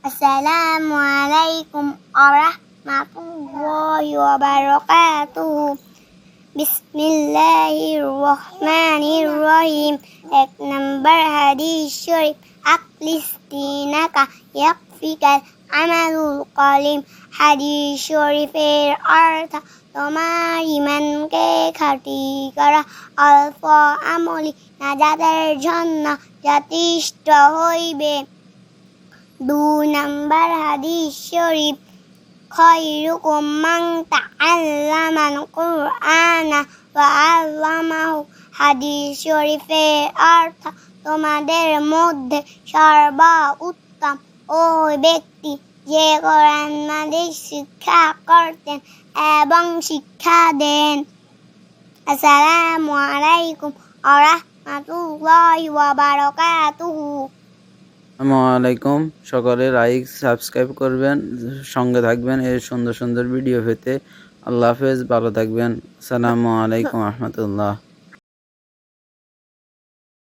আসসালামু আলাইকুম ওয়া রাহমাতুল্লাহি ওয়া বারাকাতুহু। বিসমিল্লাহির রহমানির রহিম। 1 নম্বর হাদিস শরীফ, আখলিস দীনাকা ইয়াকফিকাল আমালুল কলিম। হাদিস শরীফের অর্থ, তোমার ঈমানকে খাঁটি করা অল্প আমলই নাজাতের জন্য যথেষ্ট হইবে। 2 নম্বর হাদিস শরীফ, খায়রুকুম মান তাআল্লামাল কুরআনা ওয়া আল্লামাহু। হাদিস শরীফের অর্থ, তোমাদের মধ্যে সর্বোত্তম ওই ব্যক্তি যে কোরআন মাজিদ শিক্ষা করতেন এবং শিক্ষা দেন। আসসালামু আলাইকুম ওয়া রাহমাতুল্লাহি ওয়া বারাকাতুহু। আসসালামু আলাইকুম। সকলে লাইক সাবস্ক্রাইব করবেন, সঙ্গে থাকবেন এর সুন্দর সুন্দর ভিডিও পেতে। আল্লাহ হাফেজ, ভালো থাকবেন। আসসালামু আলাইকুম রহমতুল্লাহ।